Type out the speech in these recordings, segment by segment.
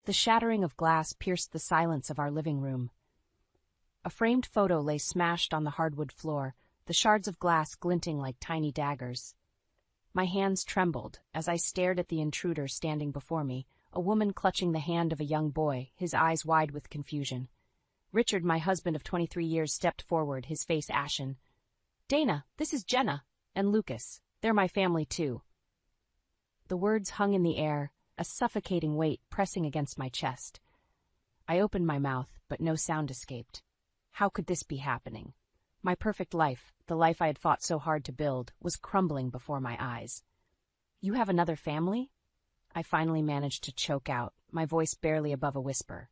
The shattering of glass pierced the silence of our living room. A framed photo lay smashed on the hardwood floor, the shards of glass glinting like tiny daggers. My hands trembled as I stared at the intruder standing before me, a woman clutching the hand of a young boy, his eyes wide with confusion. Richard, my husband of 23 years, stepped forward, his face ashen. "Dana, this is Jenna, and Lucas. They're my family, too." The words hung in the air, a suffocating weight pressing against my chest. I opened my mouth, but no sound escaped. How could this be happening? My perfect life, the life I had fought so hard to build, was crumbling before my eyes. "You have another family?" I finally managed to choke out, my voice barely above a whisper.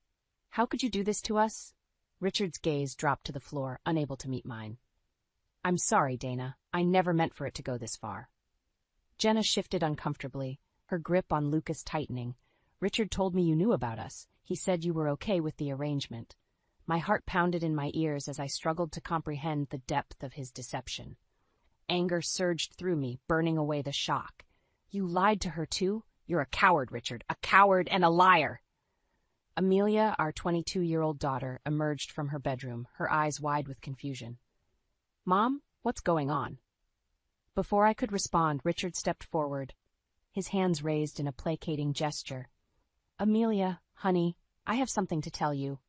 "How could you do this to us?" Richard's gaze dropped to the floor, unable to meet mine. "I'm sorry, Dana. I never meant for it to go this far." Jenna shifted uncomfortably, her grip on Lucas tightening. "Richard told me you knew about us. He said you were okay with the arrangement." My heart pounded in my ears as I struggled to comprehend the depth of his deception. Anger surged through me, burning away the shock. "You lied to her, too? You're a coward, Richard, a coward and a liar!" Amelia, our 22-year-old daughter, emerged from her bedroom, her eyes wide with confusion. "Mom, what's going on?" Before I could respond, Richard stepped forward, his hands raised in a placating gesture. "Amelia, honey, I have something to tell you."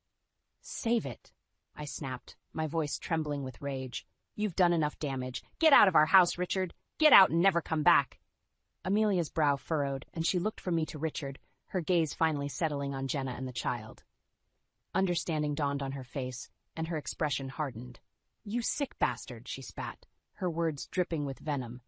"Save it," I snapped, my voice trembling with rage. "You've done enough damage. Get out of our house, Richard. Get out and never come back." Amelia's brow furrowed, and she looked from me to Richard, her gaze finally settling on Jenna and the child. Understanding dawned on her face, and her expression hardened. "You sick bastard," she spat, her words dripping with venom.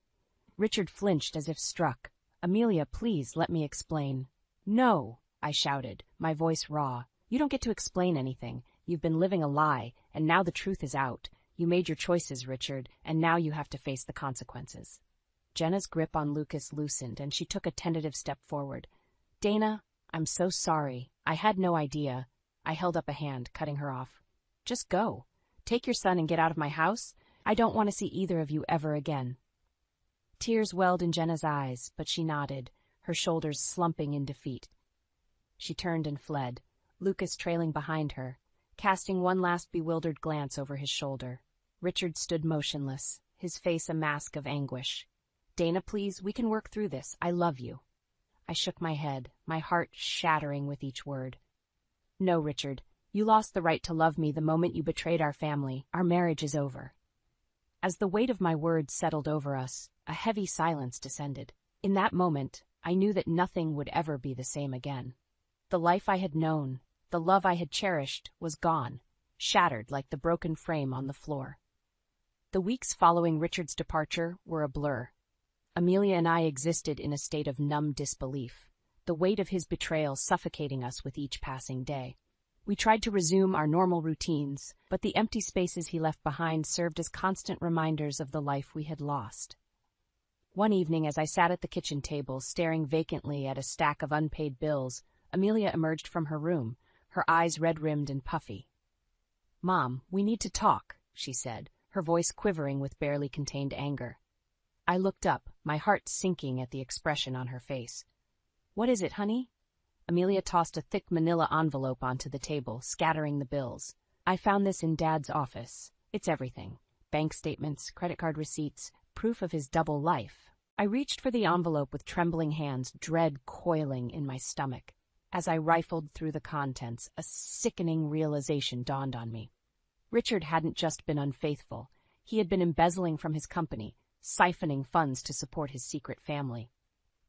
Richard flinched as if struck. "Amelia, please, let me explain." "No," I shouted, my voice raw. "You don't get to explain anything. You've been living a lie, and now the truth is out. You made your choices, Richard, and now you have to face the consequences." Jenna's grip on Lucas loosened, and she took a tentative step forward. "Dana, I'm so sorry. I had no idea." I held up a hand, cutting her off. "Just go. Take your son and get out of my house. I don't want to see either of you ever again." Tears welled in Jenna's eyes, but she nodded, her shoulders slumping in defeat. She turned and fled, Lucas trailing behind her, casting one last bewildered glance over his shoulder. Richard stood motionless, his face a mask of anguish. "Dana, please, we can work through this. I love you." I shook my head, my heart shattering with each word. "No, Richard. You lost the right to love me the moment you betrayed our family. Our marriage is over." As the weight of my words settled over us, a heavy silence descended. In that moment, I knew that nothing would ever be the same again. The life I had known, the love I had cherished, was gone, shattered like the broken frame on the floor. The weeks following Richard's departure were a blur. Amelia and I existed in a state of numb disbelief, the weight of his betrayal suffocating us with each passing day. We tried to resume our normal routines, but the empty spaces he left behind served as constant reminders of the life we had lost. One evening, as I sat at the kitchen table, staring vacantly at a stack of unpaid bills, Amelia emerged from her room, her eyes red-rimmed and puffy. "Mom, we need to talk," she said, her voice quivering with barely contained anger. I looked up, my heart sinking at the expression on her face. "What is it, honey?" Amelia tossed a thick manila envelope onto the table, scattering the bills. "I found this in Dad's office. It's everything. Bank statements, credit card receipts, proof of his double life." I reached for the envelope with trembling hands, dread coiling in my stomach. As I rifled through the contents, a sickening realization dawned on me. Richard hadn't just been unfaithful. He had been embezzling from his company, siphoning funds to support his secret family.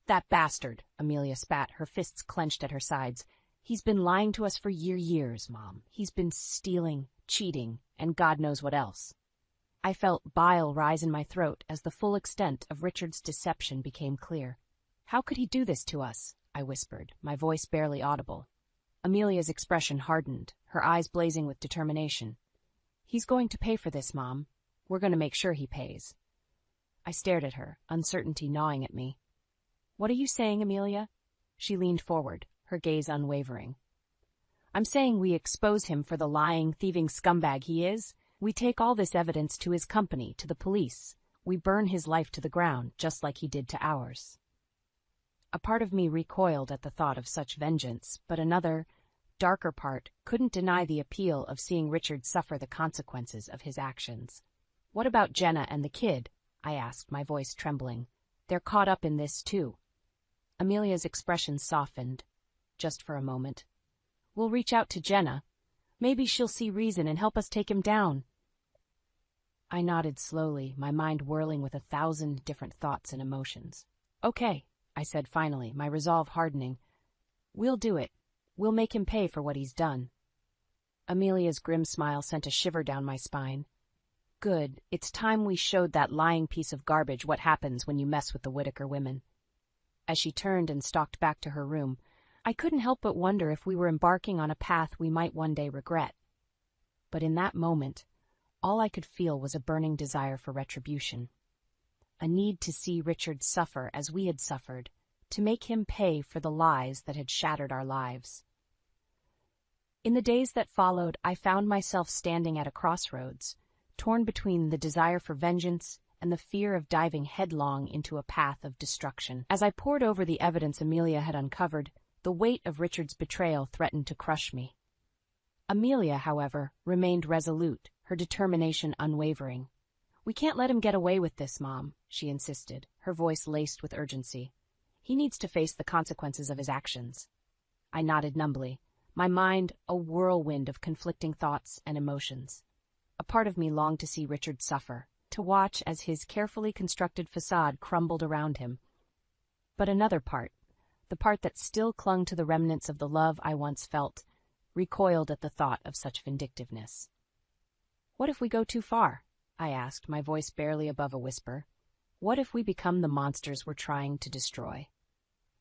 "That bastard," Amelia spat, her fists clenched at her sides. "He's been lying to us for years, Mom. He's been stealing, cheating, and God knows what else." I felt bile rise in my throat as the full extent of Richard's deception became clear. "How could he do this to us?" I whispered, my voice barely audible. Amelia's expression hardened, her eyes blazing with determination. "He's going to pay for this, Mom. We're going to make sure he pays." I stared at her, uncertainty gnawing at me. "What are you saying, Amelia?" She leaned forward, her gaze unwavering. "I'm saying we expose him for the lying, thieving scumbag he is. We take all this evidence to his company, to the police. We burn his life to the ground, just like he did to ours." A part of me recoiled at the thought of such vengeance, but another, darker part couldn't deny the appeal of seeing Richard suffer the consequences of his actions. "What about Jenna and the kid?" I asked, my voice trembling. "They're caught up in this, too." Amelia's expression softened, just for a moment. "We'll reach out to Jenna. Maybe she'll see reason and help us take him down." I nodded slowly, my mind whirling with 1,000 different thoughts and emotions. "Okay," I said finally, my resolve hardening. "We'll do it. We'll make him pay for what he's done." Amelia's grim smile sent a shiver down my spine. "Good. It's time we showed that lying piece of garbage what happens when you mess with the Whittaker women." As she turned and stalked back to her room, I couldn't help but wonder if we were embarking on a path we might one day regret. But in that moment, all I could feel was a burning desire for retribution. A need to see Richard suffer as we had suffered, to make him pay for the lies that had shattered our lives. In the days that followed, I found myself standing at a crossroads, torn between the desire for vengeance and the fear of diving headlong into a path of destruction. As I pored over the evidence Amelia had uncovered, the weight of Richard's betrayal threatened to crush me. Amelia, however, remained resolute, her determination unwavering. "We can't let him get away with this, Mom," she insisted, her voice laced with urgency. "He needs to face the consequences of his actions." I nodded numbly, my mind a whirlwind of conflicting thoughts and emotions. A part of me longed to see Richard suffer, to watch as his carefully constructed facade crumbled around him. But another part, the part that still clung to the remnants of the love I once felt, recoiled at the thought of such vindictiveness. "What if we go too far?" I asked, my voice barely above a whisper. "What if we become the monsters we're trying to destroy?"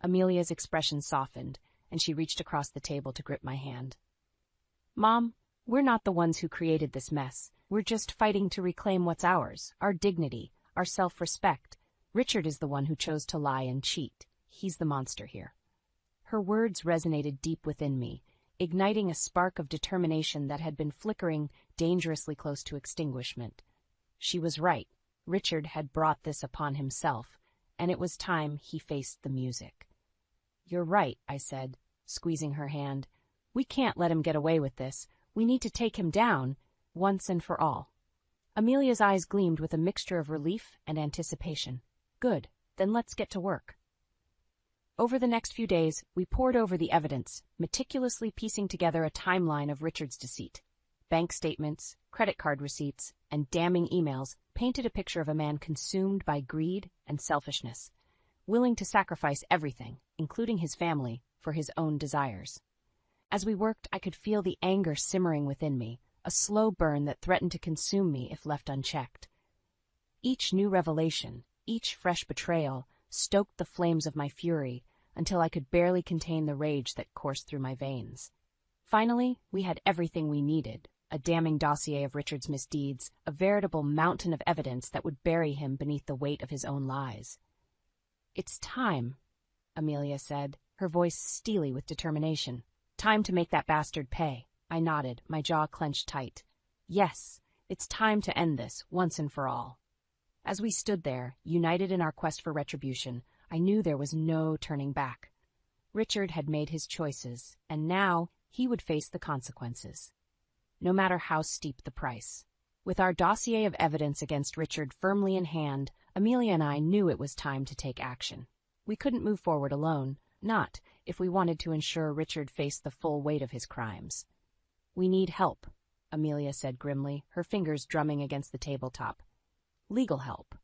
Amelia's expression softened, and she reached across the table to grip my hand. "Mom, we're not the ones who created this mess. We're just fighting to reclaim what's ours, our dignity, our self-respect. Richard is the one who chose to lie and cheat. He's the monster here." Her words resonated deep within me, igniting a spark of determination that had been flickering dangerously close to extinguishment. She was right. Richard had brought this upon himself, and it was time he faced the music. "You're right," I said, squeezing her hand. "We can't let him get away with this. We need to take him down, once and for all." Amelia's eyes gleamed with a mixture of relief and anticipation. "Good, then let's get to work." Over the next few days, we pored over the evidence, meticulously piecing together a timeline of Richard's deceit. Bank statements, credit card receipts, and damning emails painted a picture of a man consumed by greed and selfishness, willing to sacrifice everything, including his family, for his own desires. As we worked, I could feel the anger simmering within me, a slow burn that threatened to consume me if left unchecked. Each new revelation, each fresh betrayal, stoked the flames of my fury until I could barely contain the rage that coursed through my veins. Finally, we had everything we needed, a damning dossier of Richard's misdeeds, a veritable mountain of evidence that would bury him beneath the weight of his own lies. "It's time," Amelia said, her voice steely with determination. "Time to make that bastard pay." I nodded, my jaw clenched tight. Yes, it's time to end this, once and for all. As we stood there, united in our quest for retribution, I knew there was no turning back. Richard had made his choices, and now he would face the consequences, no matter how steep the price. With our dossier of evidence against Richard firmly in hand, Amelia and I knew it was time to take action. We couldn't move forward alone, not if we wanted to ensure Richard faced the full weight of his crimes. "We need help," Amelia said grimly, her fingers drumming against the tabletop. "Legal help."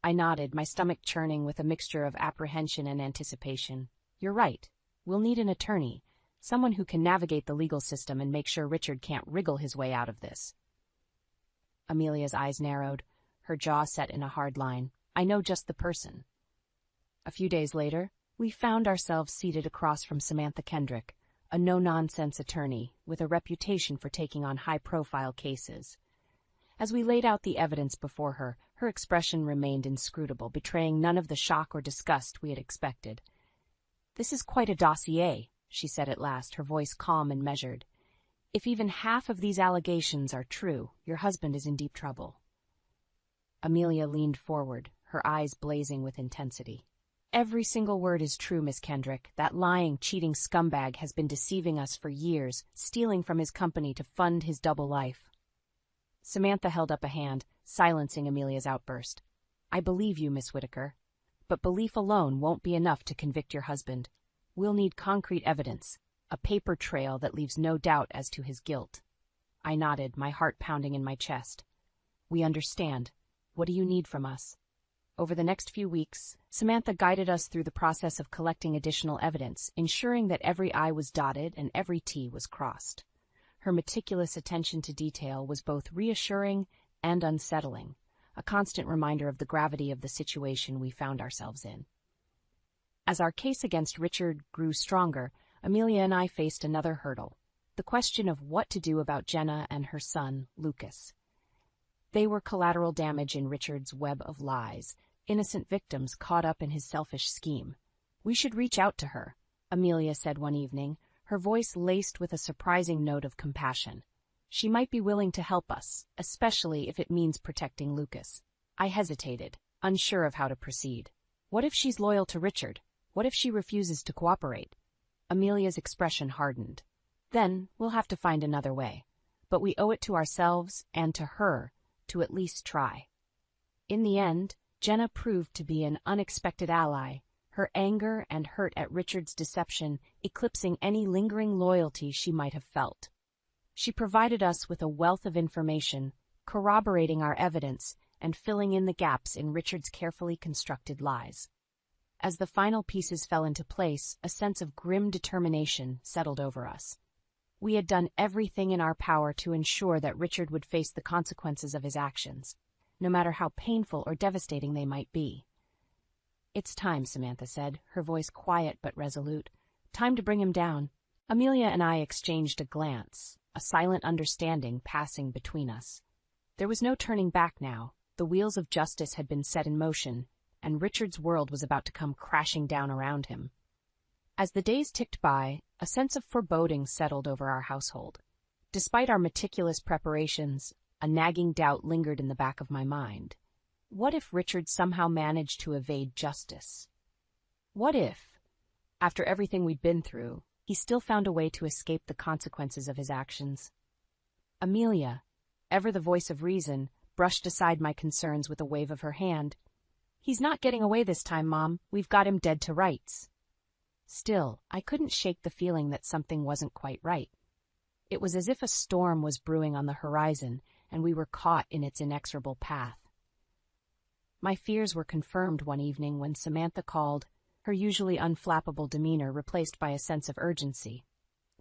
I nodded, my stomach churning with a mixture of apprehension and anticipation. "You're right. We'll need an attorney, someone who can navigate the legal system and make sure Richard can't wriggle his way out of this." Amelia's eyes narrowed, her jaw set in a hard line. "I know just the person." A few days later, we found ourselves seated across from Samantha Kendrick, a no-nonsense attorney with a reputation for taking on high-profile cases. As we laid out the evidence before her, her expression remained inscrutable, betraying none of the shock or disgust we had expected. "This is quite a dossier," she said at last, her voice calm and measured. "If even half of these allegations are true, your husband is in deep trouble." Amelia leaned forward, her eyes blazing with intensity. Every single word is true, Miss Kendrick. That lying, cheating scumbag has been deceiving us for years, stealing from his company to fund his double life. Samantha held up a hand, silencing Amelia's outburst. I believe you, Miss Whitaker. But belief alone won't be enough to convict your husband. We'll need concrete evidence, a paper trail that leaves no doubt as to his guilt. I nodded, my heart pounding in my chest. We understand. What do you need from us? Over the next few weeks, Samantha guided us through the process of collecting additional evidence, ensuring that every I was dotted and every T was crossed. Her meticulous attention to detail was both reassuring and unsettling, a constant reminder of the gravity of the situation we found ourselves in. As our case against Richard grew stronger, Amelia and I faced another hurdle, the question of what to do about Jenna and her son, Lucas. They were collateral damage in Richard's web of lies, innocent victims caught up in his selfish scheme. We should reach out to her, Amelia said one evening, her voice laced with a surprising note of compassion. She might be willing to help us, especially if it means protecting Lucas. I hesitated, unsure of how to proceed. What if she's loyal to Richard? What if she refuses to cooperate? Amelia's expression hardened. Then we'll have to find another way. But we owe it to ourselves and to her to at least try. In the end, Jenna proved to be an unexpected ally, her anger and hurt at Richard's deception eclipsing any lingering loyalty she might have felt. She provided us with a wealth of information, corroborating our evidence and filling in the gaps in Richard's carefully constructed lies. As the final pieces fell into place, a sense of grim determination settled over us. We had done everything in our power to ensure that Richard would face the consequences of his actions, no matter how painful or devastating they might be. It's time, Samantha said, her voice quiet but resolute. Time to bring him down. Amelia and I exchanged a glance, a silent understanding passing between us. There was no turning back now. The wheels of justice had been set in motion, and Richard's world was about to come crashing down around him. As the days ticked by, a sense of foreboding settled over our household. Despite our meticulous preparations, a nagging doubt lingered in the back of my mind. What if Richard somehow managed to evade justice? What if, after everything we'd been through, he still found a way to escape the consequences of his actions? Amelia, ever the voice of reason, brushed aside my concerns with a wave of her hand. He's not getting away this time, Mom. We've got him dead to rights. Still, I couldn't shake the feeling that something wasn't quite right. It was as if a storm was brewing on the horizon, and we were caught in its inexorable path. My fears were confirmed one evening when Samantha called, her usually unflappable demeanor replaced by a sense of urgency.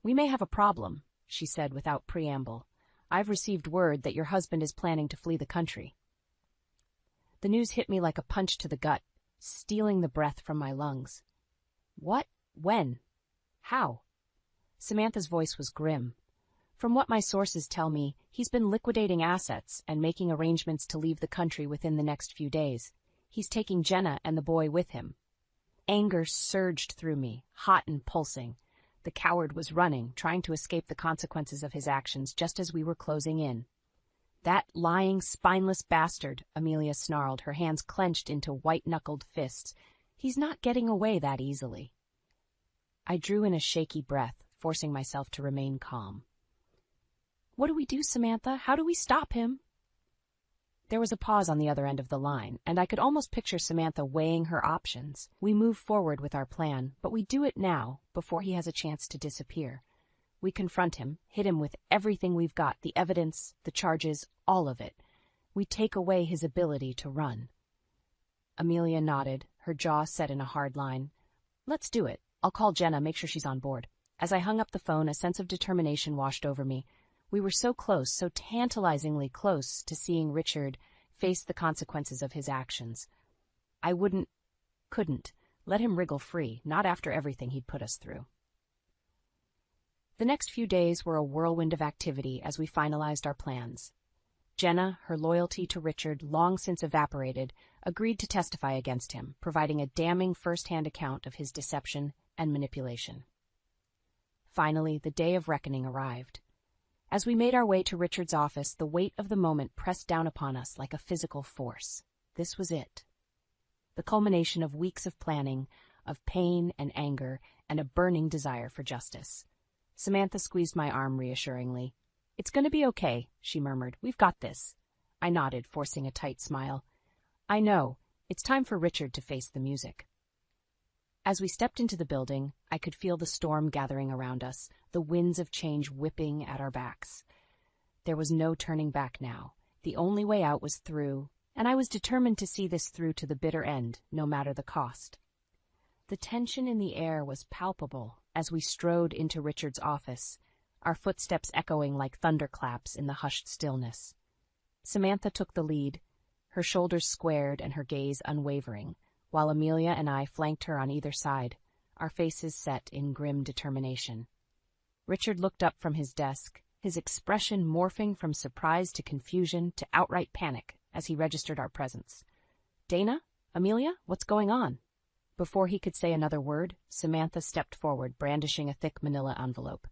We may have a problem, she said without preamble. I've received word that your husband is planning to flee the country. The news hit me like a punch to the gut, stealing the breath from my lungs. What? When? How? Samantha's voice was grim. From what my sources tell me, he's been liquidating assets and making arrangements to leave the country within the next few days. He's taking Jenna and the boy with him. Anger surged through me, hot and pulsing. The coward was running, trying to escape the consequences of his actions just as we were closing in. That lying, spineless bastard, Amelia snarled, her hands clenched into white-knuckled fists. He's not getting away that easily. I drew in a shaky breath, forcing myself to remain calm. What do we do, Samantha? How do we stop him? There was a pause on the other end of the line, and I could almost picture Samantha weighing her options. We move forward with our plan, but we do it now, before he has a chance to disappear. We confront him, hit him with everything we've got, the evidence, the charges, all of it. We take away his ability to run. Amelia nodded, her jaw set in a hard line. Let's do it. I'll call Jenna, make sure she's on board. As I hung up the phone, a sense of determination washed over me. We were so close, so tantalizingly close to seeing Richard face the consequences of his actions. I couldn't, let him wriggle free, not after everything he'd put us through. The next few days were a whirlwind of activity as we finalized our plans. Jenna, her loyalty to Richard long since evaporated, agreed to testify against him, providing a damning first-hand account of his deception and manipulation. Finally, the day of reckoning arrived. As we made our way to Richard's office, the weight of the moment pressed down upon us like a physical force. This was it. the culmination of weeks of planning, of pain and anger, and a burning desire for justice. Samantha squeezed my arm reassuringly. "It's going to be okay," she murmured. "We've got this." I nodded, forcing a tight smile. "I know. It's time for Richard to face the music." As we stepped into the building, I could feel the storm gathering around us, the winds of change whipping at our backs. There was no turning back now. The only way out was through, and I was determined to see this through to the bitter end, no matter the cost. The tension in the air was palpable as we strode into Richard's office, our footsteps echoing like thunderclaps in the hushed stillness. Samantha took the lead, her shoulders squared and her gaze unwavering, while Amelia and I flanked her on either side, our faces set in grim determination. Richard looked up from his desk, his expression morphing from surprise to confusion to outright panic as he registered our presence. "Dana? Amelia? What's going on?" Before he could say another word, Samantha stepped forward, brandishing a thick manila envelope.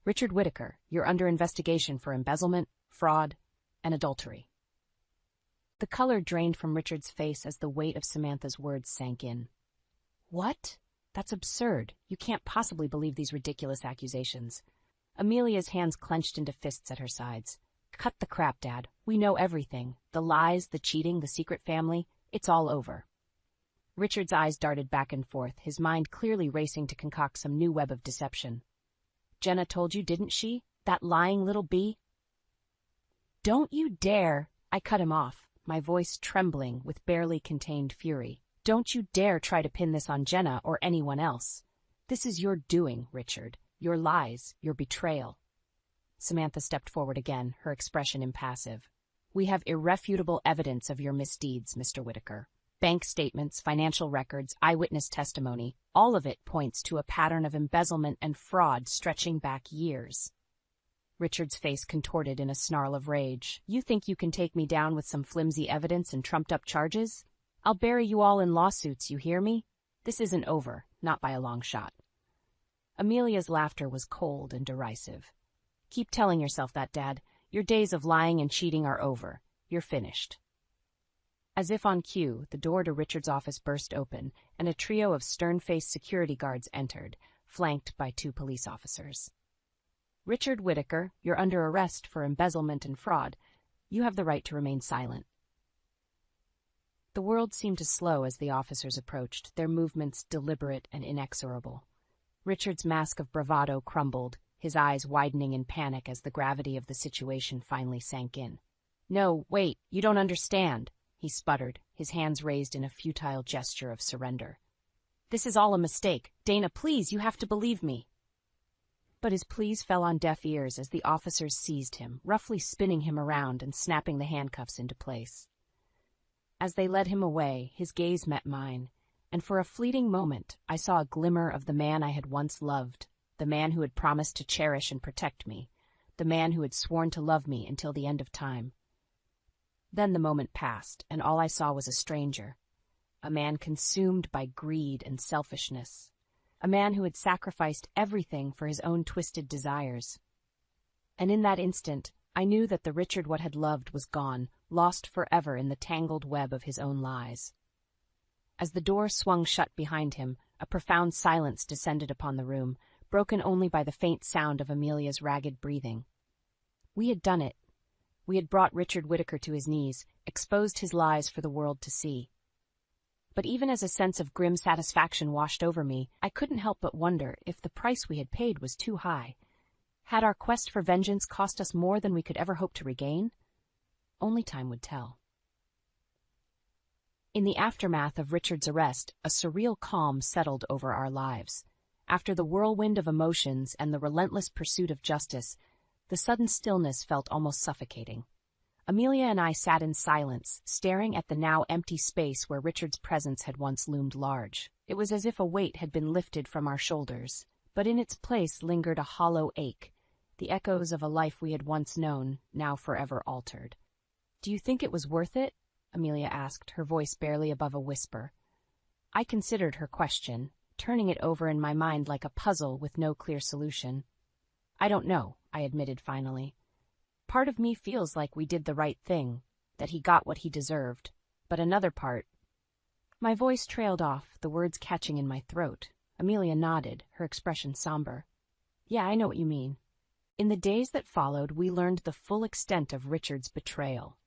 "Richard Whittaker, you're under investigation for embezzlement, fraud, and adultery." The color drained from Richard's face as the weight of Samantha's words sank in. "What? That's absurd. You can't possibly believe these ridiculous accusations." Amelia's hands clenched into fists at her sides. "Cut the crap, Dad. We know everything. The lies, the cheating, the secret family. It's all over." Richard's eyes darted back and forth, his mind clearly racing to concoct some new web of deception. "Jenna told you, didn't she? That lying little bee?" "Don't you dare!" I cut him off, my voice trembling with barely contained fury. "Don't you dare try to pin this on Jenna or anyone else. This is your doing, Richard. Your lies, your betrayal." Samantha stepped forward again, her expression impassive. "We have irrefutable evidence of your misdeeds, Mr. Whittaker. Bank statements, financial records, eyewitness testimony, all of it points to a pattern of embezzlement and fraud stretching back years." Richard's face contorted in a snarl of rage. "You think you can take me down with some flimsy evidence and trumped-up charges? I'll bury you all in lawsuits, you hear me? This isn't over, not by a long shot." Amelia's laughter was cold and derisive. "Keep telling yourself that, Dad. Your days of lying and cheating are over. You're finished." As if on cue, the door to Richard's office burst open, and a trio of stern-faced security guards entered, flanked by 2 police officers. "Richard Whittaker, you're under arrest for embezzlement and fraud. You have the right to remain silent." The world seemed to slow as the officers approached, their movements deliberate and inexorable. Richard's mask of bravado crumbled, his eyes widening in panic as the gravity of the situation finally sank in. "No, wait, you don't understand," he sputtered, his hands raised in a futile gesture of surrender. "This is all a mistake. Dana, please, you have to believe me." But his pleas fell on deaf ears as the officers seized him, roughly spinning him around and snapping the handcuffs into place. As they led him away, his gaze met mine, and for a fleeting moment I saw a glimmer of the man I had once loved, the man who had promised to cherish and protect me, the man who had sworn to love me until the end of time. Then the moment passed, and all I saw was a stranger, a man consumed by greed and selfishness, a man who had sacrificed everything for his own twisted desires. And in that instant, I knew that the Richard what had loved was gone, lost forever in the tangled web of his own lies. As the door swung shut behind him, a profound silence descended upon the room, broken only by the faint sound of Amelia's ragged breathing. We had done it. We had brought Richard Whittaker to his knees, exposed his lies for the world to see. But even as a sense of grim satisfaction washed over me, I couldn't help but wonder if the price we had paid was too high. Had our quest for vengeance cost us more than we could ever hope to regain? Only time would tell. In the aftermath of Richard's arrest, a surreal calm settled over our lives. After the whirlwind of emotions and the relentless pursuit of justice, the sudden stillness felt almost suffocating. Amelia and I sat in silence, staring at the now empty space where Richard's presence had once loomed large. It was as if a weight had been lifted from our shoulders, but in its place lingered a hollow ache, the echoes of a life we had once known, now forever altered. "Do you think it was worth it?" Amelia asked, her voice barely above a whisper. I considered her question, turning it over in my mind like a puzzle with no clear solution. "I don't know," I admitted finally. "Part of me feels like we did the right thing, that he got what he deserved, but another part, My voice trailed off, the words catching in my throat. Amelia nodded, her expression somber. Yeah, I know what you mean. In the days that followed, we learned the full extent of Richard's betrayal.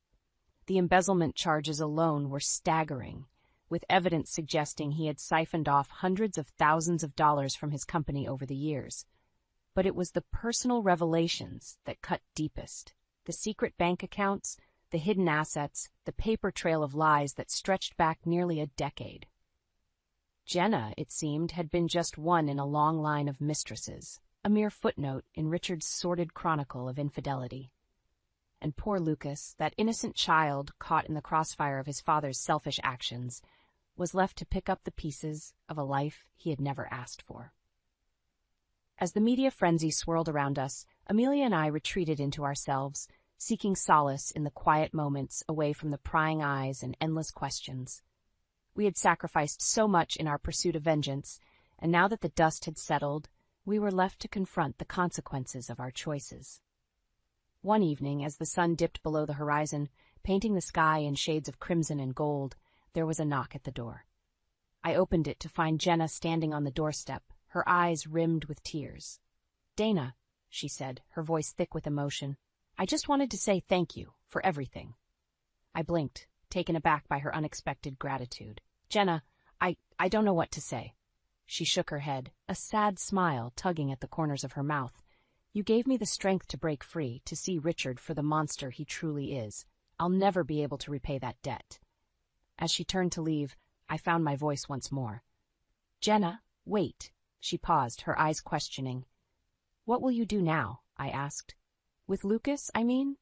The embezzlement charges alone were staggering, with evidence suggesting he had siphoned off hundreds of thousands of dollars from his company over the years. But it was the personal revelations that cut deepest. The secret bank accounts, the hidden assets, the paper trail of lies that stretched back nearly a decade. Jenna, it seemed, had been just one in a long line of mistresses, a mere footnote in Richard's sordid chronicle of infidelity. And poor Lucas, that innocent child caught in the crossfire of his father's selfish actions, was left to pick up the pieces of a life he had never asked for. As the media frenzy swirled around us, Amelia and I retreated into ourselves, seeking solace in the quiet moments away from the prying eyes and endless questions. We had sacrificed so much in our pursuit of vengeance, and now that the dust had settled, we were left to confront the consequences of our choices. One evening, as the sun dipped below the horizon, painting the sky in shades of crimson and gold, there was a knock at the door. I opened it to find Jenna standing on the doorstep, her eyes rimmed with tears. "Dana," she said, her voice thick with emotion, "I just wanted to say thank you for everything." I blinked, taken aback by her unexpected gratitude. "Jenna, I don't know what to say." She shook her head, a sad smile tugging at the corners of her mouth. "You gave me the strength to break free, to see Richard for the monster he truly is. I'll never be able to repay that debt." As she turned to leave, I found my voice once more. "Jenna, wait." She paused, her eyes questioning. "What will you do now?" I asked. "With Lucas, I mean?"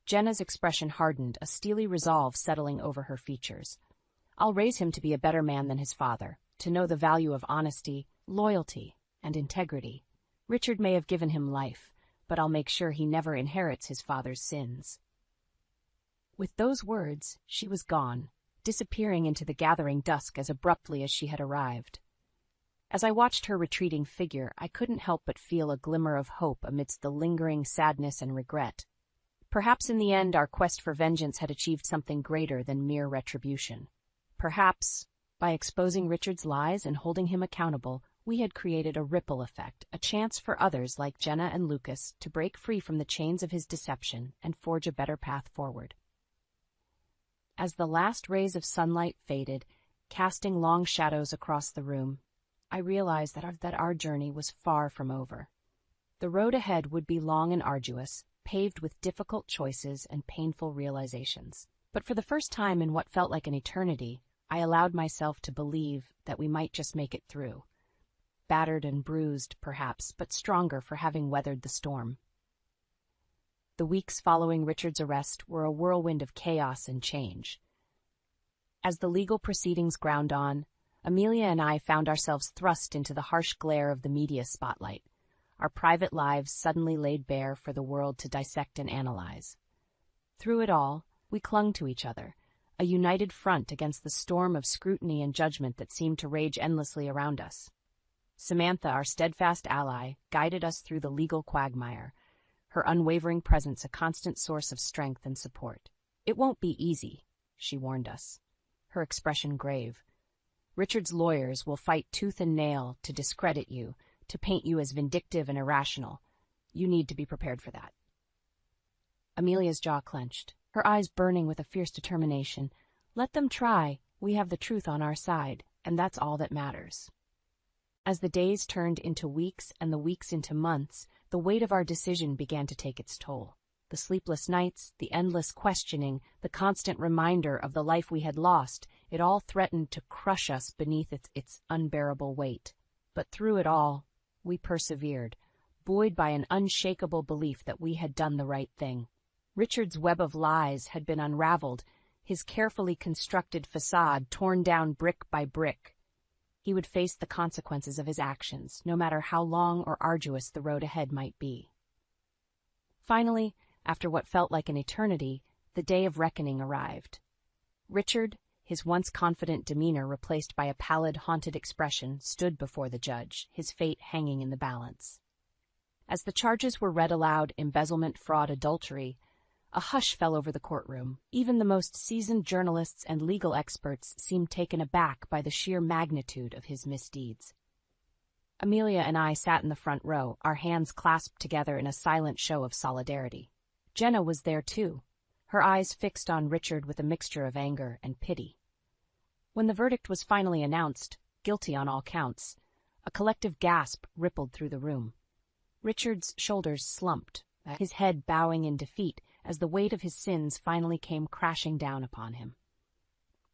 Jenna's expression hardened, a steely resolve settling over her features. "I'll raise him to be a better man than his father, to know the value of honesty, loyalty, and integrity. Richard may have given him life, but I'll make sure he never inherits his father's sins." With those words, she was gone, disappearing into the gathering dusk as abruptly as she had arrived. As I watched her retreating figure, I couldn't help but feel a glimmer of hope amidst the lingering sadness and regret. Perhaps in the end our quest for vengeance had achieved something greater than mere retribution. Perhaps, by exposing Richard's lies and holding him accountable, we had created a ripple effect, a chance for others like Jenna and Lucas to break free from the chains of his deception and forge a better path forward. As the last rays of sunlight faded, casting long shadows across the room, I realized that our journey was far from over. The road ahead would be long and arduous, paved with difficult choices and painful realizations. But for the first time in what felt like an eternity, I allowed myself to believe that we might just make it through. Battered and bruised, perhaps, but stronger for having weathered the storm. The weeks following Richard's arrest were a whirlwind of chaos and change. As the legal proceedings ground on, Amelia and I found ourselves thrust into the harsh glare of the media spotlight, our private lives suddenly laid bare for the world to dissect and analyze. Through it all, we clung to each other, a united front against the storm of scrutiny and judgment that seemed to rage endlessly around us. Samantha, our steadfast ally, guided us through the legal quagmire, her unwavering presence a constant source of strength and support. "It won't be easy," she warned us, her expression grave. "Richard's lawyers will fight tooth and nail to discredit you, to paint you as vindictive and irrational. You need to be prepared for that." Amelia's jaw clenched, her eyes burning with a fierce determination. "Let them try. We have the truth on our side, and that's all that matters." As the days turned into weeks and the weeks into months, the weight of our decision began to take its toll. The sleepless nights, the endless questioning, the constant reminder of the life we had lost, it all threatened to crush us beneath its unbearable weight. But through it all, we persevered, buoyed by an unshakable belief that we had done the right thing. Richard's web of lies had been unraveled, his carefully constructed facade torn down brick by brick. He would face the consequences of his actions, no matter how long or arduous the road ahead might be. Finally, after what felt like an eternity, the day of reckoning arrived. Richard, his once confident demeanor replaced by a pallid, haunted expression, stood before the judge, his fate hanging in the balance. As the charges were read aloud, embezzlement, fraud, adultery, A hush fell over the courtroom. Even the most seasoned journalists and legal experts seemed taken aback by the sheer magnitude of his misdeeds. Amelia and I sat in the front row, our hands clasped together in a silent show of solidarity. Jenna was there too, her eyes fixed on Richard with a mixture of anger and pity. When the verdict was finally announced, guilty on all counts, a collective gasp rippled through the room. Richard's shoulders slumped, his head bowing in defeat as the weight of his sins finally came crashing down upon him.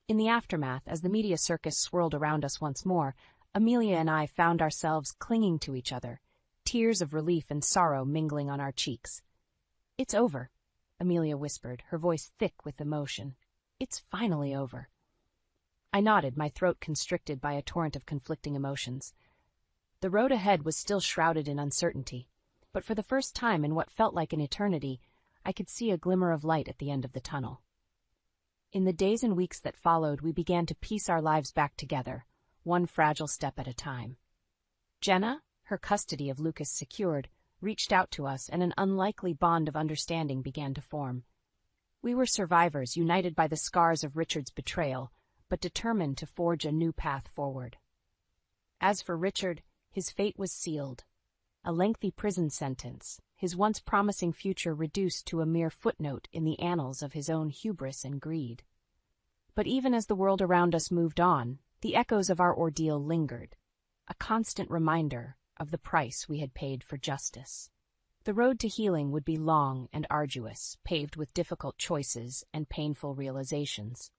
In the aftermath, as the media circus swirled around us once more, Amelia and I found ourselves clinging to each other, tears of relief and sorrow mingling on our cheeks. "It's over," Amelia whispered, her voice thick with emotion. "It's finally over." I nodded, my throat constricted by a torrent of conflicting emotions. The road ahead was still shrouded in uncertainty, but for the first time in what felt like an eternity, I could see a glimmer of light at the end of the tunnel. In the days and weeks that followed, we began to piece our lives back together, one fragile step at a time. Jenna, her custody of Lucas secured, reached out to us, and an unlikely bond of understanding began to form. We were survivors, united by the scars of Richard's betrayal, but determined to forge a new path forward. As for Richard, his fate was sealed. A lengthy prison sentence, his once promising future reduced to a mere footnote in the annals of his own hubris and greed. But even as the world around us moved on, the echoes of our ordeal lingered, a constant reminder of the price we had paid for justice. The road to healing would be long and arduous, paved with difficult choices and painful realizations.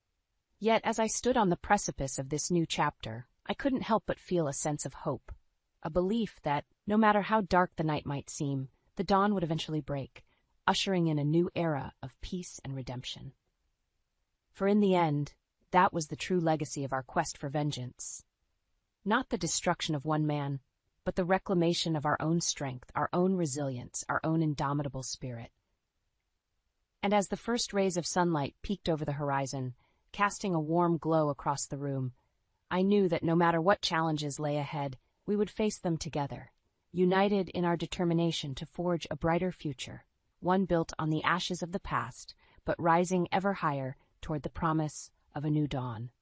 Yet, as I stood on the precipice of this new chapter, I couldn't help but feel a sense of hope, a belief that, no matter how dark the night might seem, the dawn would eventually break, ushering in a new era of peace and redemption. For in the end, that was the true legacy of our quest for vengeance. Not the destruction of one man, but the reclamation of our own strength, our own resilience, our own indomitable spirit. And as the first rays of sunlight peeked over the horizon, casting a warm glow across the room, I knew that no matter what challenges lay ahead, we would face them together, united in our determination to forge a brighter future, one built on the ashes of the past, but rising ever higher toward the promise of a new dawn.